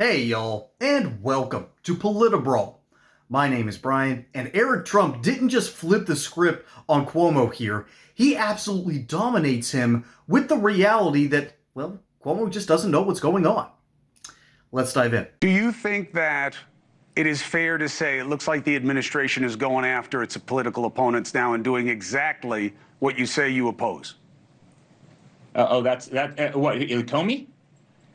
Hey y'all, and welcome to Politibrawl. My name is Brian, and Eric Trump didn't just flip the script on Cuomo here, he absolutely dominates him with the reality that, well, Cuomo just doesn't know what's going on. Let's dive in. Do you think that it is fair to say it looks like the administration is going after its political opponents now and doing exactly what you say you oppose? What, Comey?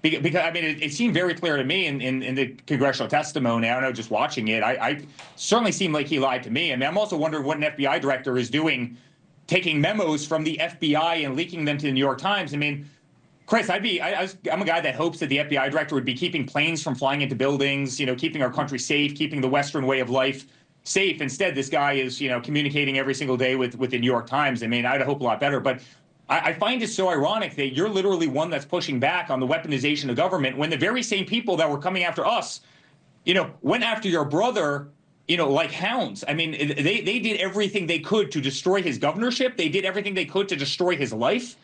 Because I mean, it seemed very clear to me in the congressional testimony. I don't know, just watching it, I certainly seemed like he lied to me. I mean, I'm also wondering what an FBI director is doing, taking memos from the FBI and leaking them to the New York Times. I mean, Chris, I'm a guy that hopes that the FBI director would be keeping planes from flying into buildings, keeping our country safe, keeping the Western way of life safe. Instead, this guy is, communicating every single day with the New York Times. I mean, I'd hope a lot better, but I find it so ironic that you're literally one that's pushing back on the weaponization of government when the very same people that were coming after us, went after your brother, like hounds. I mean, they did everything they could to destroy his governorship. They did everything they could to destroy his life.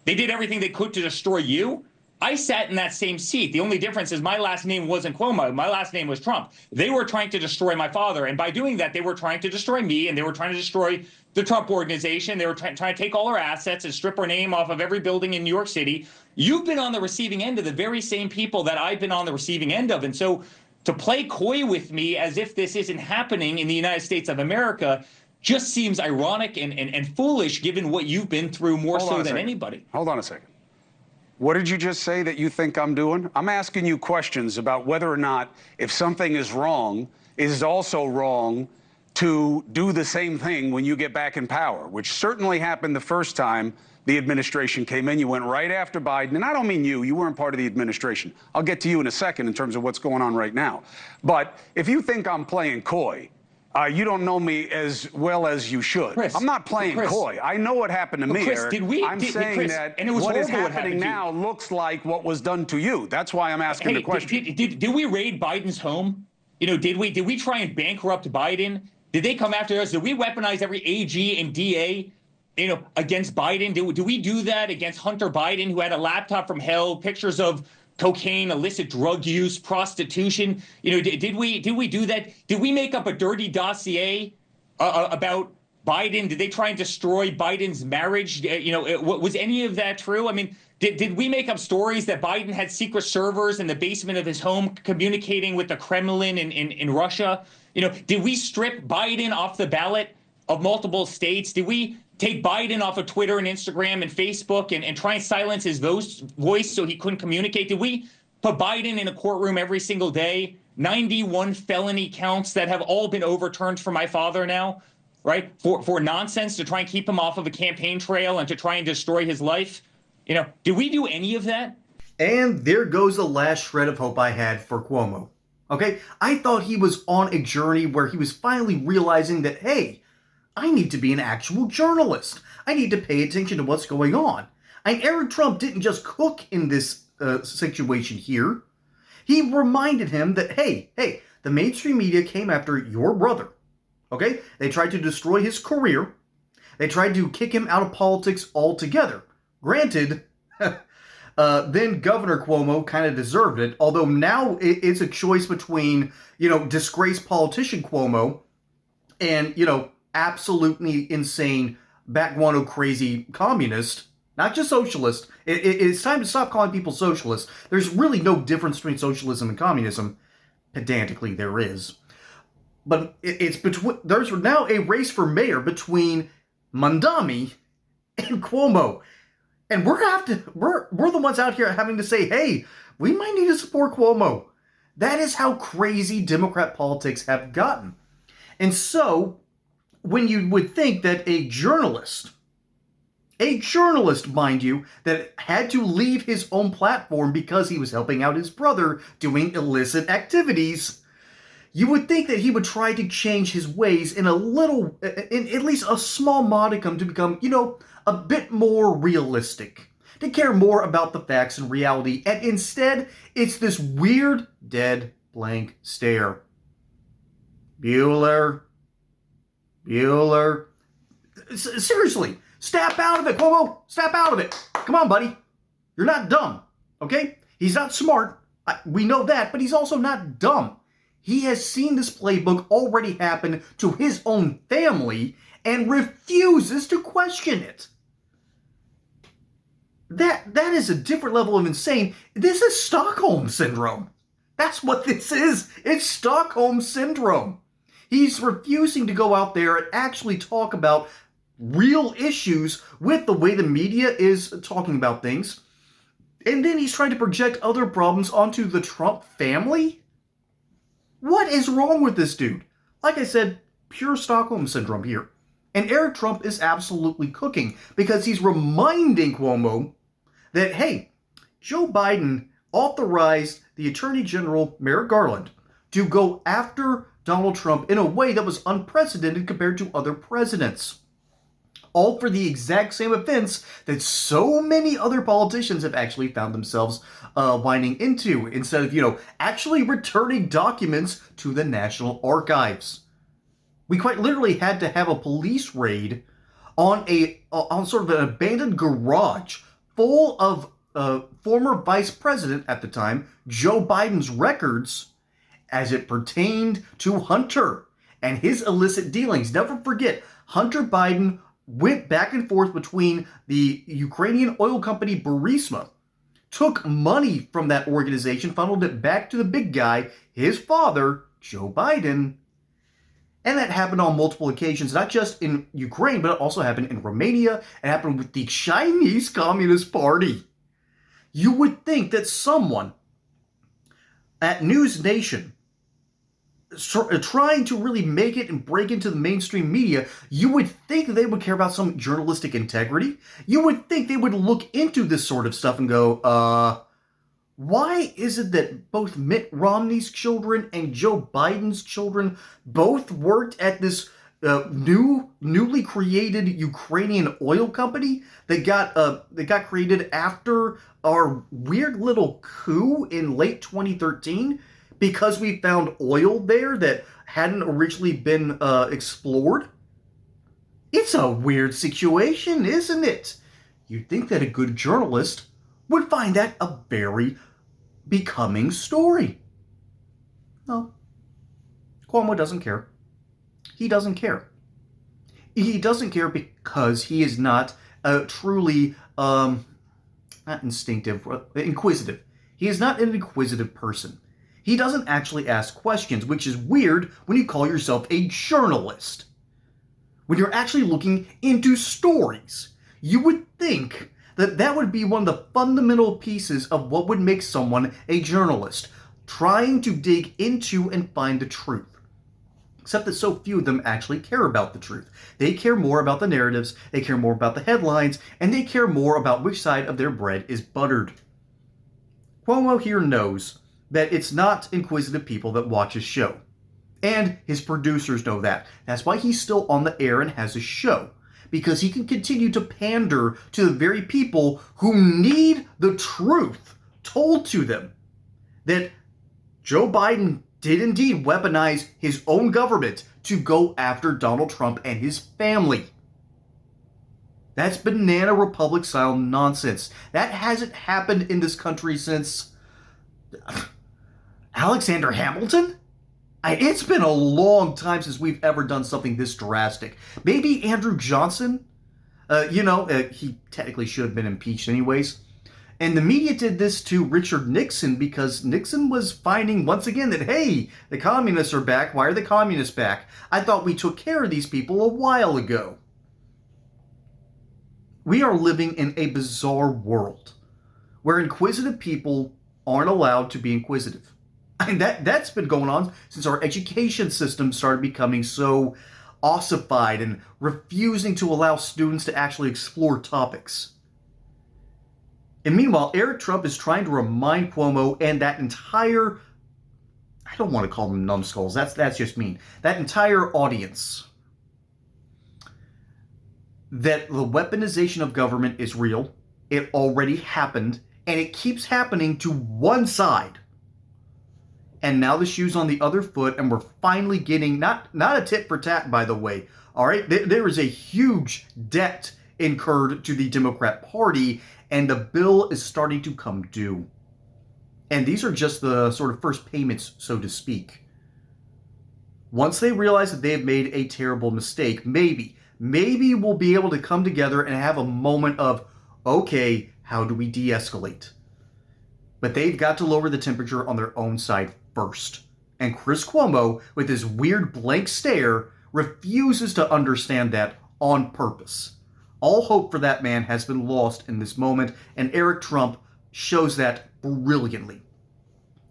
They did everything they could to destroy you. I sat in that same seat. The only difference is my last name wasn't Cuomo. My last name was Trump. They were trying to destroy my father. And by doing that, they were trying to destroy me, and they were trying to destroy the Trump organization. They were trying to take all our assets and strip our name off of every building in New York City. You've been on the receiving end of the very same people that I've been on the receiving end of. And so to play coy with me as if this isn't happening in the United States of America just seems ironic and foolish given what you've been through more so than anybody. Hold on a second. What did you just say that you think I'm doing? I'm asking you questions about whether or not, if something is wrong, it is also wrong to do the same thing when you get back in power, which certainly happened the first time the administration came in. You went right after Biden, and I don't mean you weren't part of the administration. I'll get to you in a second in terms of what's going on right now. But if you think I'm playing coy, you don't know me as well as you should. Chris, I'm not playing coy. I know what happened to me, Chris, Eric. I'm saying that and it was what is horrible happening now looks like what was done to you. That's why I'm asking the question. Did we raid Biden's home? Did we try and bankrupt Biden? Did they come after us? Did we weaponize every AG and DA, against Biden? Did we do that against Hunter Biden, who had a laptop from hell, pictures of cocaine, illicit drug use, prostitution? Did we do that? Did we make up a dirty dossier about Biden? Did they try and destroy Biden's marriage? Was any of that true? I mean, did we make up stories that Biden had secret servers in the basement of his home communicating with the Kremlin in Russia? Did we strip Biden off the ballot of multiple states? Did we take Biden off of Twitter and Instagram and Facebook and try and silence his voice so he couldn't communicate? Did we put Biden in a courtroom every single day? 91 felony counts that have all been overturned for my father now, right? For nonsense, to try and keep him off of a campaign trail and to try and destroy his life. Did we do any of that? And there goes the last shred of hope I had for Cuomo. Okay, I thought he was on a journey where he was finally realizing that, hey, I need to be an actual journalist. I need to pay attention to what's going on. And Eric Trump didn't just cook in this situation here. He reminded him that, hey, the mainstream media came after your brother. Okay? They tried to destroy his career. They tried to kick him out of politics altogether. Granted, then Governor Cuomo kind of deserved it, although now it's a choice between, disgraced politician Cuomo and, absolutely insane, backguano crazy communist, not just socialist. It's time to stop calling people socialists. There's really no difference between socialism and communism. Pedantically, there is. But there's now a race for mayor between Mandami and Cuomo. And we're the ones out here having to say, hey, we might need to support Cuomo. That is how crazy Democrat politics have gotten. And so, when you would think that a journalist, mind you, that had to leave his own platform because he was helping out his brother doing illicit activities, you would think that he would try to change his ways in at least a small modicum to become, a bit more realistic, to care more about the facts and reality, and instead, it's this weird, dead, blank stare. Bueller. Seriously, snap out of it, Cuomo. Snap out of it. Come on, buddy. You're not dumb, okay? He's not smart. We know that, but he's also not dumb. He has seen this playbook already happen to his own family and refuses to question it. That is a different level of insane. This is Stockholm Syndrome. That's what this is. It's Stockholm Syndrome. He's refusing to go out there and actually talk about real issues with the way the media is talking about things. And then he's trying to project other problems onto the Trump family? What is wrong with this dude? Like I said, pure Stockholm Syndrome here. And Eric Trump is absolutely cooking because he's reminding Cuomo that, hey, Joe Biden authorized the Attorney General, Merrick Garland, to go after Donald Trump in a way that was unprecedented compared to other presidents. All for the exact same offense that so many other politicians have actually found themselves winding into, instead of, actually returning documents to the National Archives. We quite literally had to have a police raid on sort of an abandoned garage full of former vice president at the time, Joe Biden's records as it pertained to Hunter and his illicit dealings. Never forget, Hunter Biden went back and forth between the Ukrainian oil company Burisma, took money from that organization, funneled it back to the big guy, his father, Joe Biden. And that happened on multiple occasions, not just in Ukraine, but it also happened in Romania. It happened with the Chinese Communist Party. You would think that someone at News Nation, trying to really make it and break into the mainstream media, you would think they would care about some journalistic integrity. You would think they would look into this sort of stuff and go, why is it that both Mitt Romney's children and Joe Biden's children both worked at this newly created Ukrainian oil company that got created after our weird little coup in late 2013 because we found oil there that hadn't originally been explored? It's a weird situation, isn't it? You'd think that a good journalist would find that a very becoming story. No. Cuomo doesn't care. He doesn't care. He doesn't care because he is not truly, not instinctive, inquisitive. He is not an inquisitive person. He doesn't actually ask questions, which is weird when you call yourself a journalist. When you're actually looking into stories, you would think that would be one of the fundamental pieces of what would make someone a journalist, trying to dig into and find the truth. Except that so few of them actually care about the truth. They care more about the narratives, they care more about the headlines, and they care more about which side of their bread is buttered. Cuomo here knows that it's not inquisitive people that watch his show. And his producers know that. That's why he's still on the air and has a show. Because he can continue to pander to the very people who need the truth told to them. That Joe Biden did indeed weaponize his own government to go after Donald Trump and his family. That's banana republic style nonsense. That hasn't happened in this country since Alexander Hamilton? It's been a long time since we've ever done something this drastic. Maybe Andrew Johnson? He technically should have been impeached anyways. And the media did this to Richard Nixon because Nixon was finding once again that, hey, the communists are back. Why are the communists back? I thought we took care of these people a while ago. We are living in a bizarre world where inquisitive people aren't allowed to be inquisitive. And that's been going on since our education system started becoming so ossified and refusing to allow students to actually explore topics. And meanwhile, Eric Trump is trying to remind Cuomo and that entire, I don't want to call them numbskulls, that's just mean, that entire audience, that the weaponization of government is real, it already happened, and it keeps happening to one side. And now the shoe's on the other foot, and we're finally getting, not a tit for tat, by the way, all right? There is a huge debt incurred to the Democrat Party, and the bill is starting to come due. And these are just the sort of first payments, so to speak. Once they realize that they have made a terrible mistake, maybe we'll be able to come together and have a moment of, okay, how do we de-escalate? But they've got to lower the temperature on their own side first. And Chris Cuomo, with his weird blank stare, refuses to understand that on purpose. All hope for that man has been lost in this moment, and Eric Trump shows that brilliantly.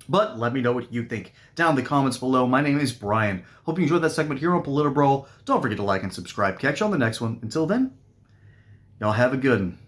But let me know what you think down in the comments below. My name is Brian. Hope you enjoyed that segment here on Politibro. Don't forget to like and subscribe. Catch you on the next one. Until then, y'all have a good one.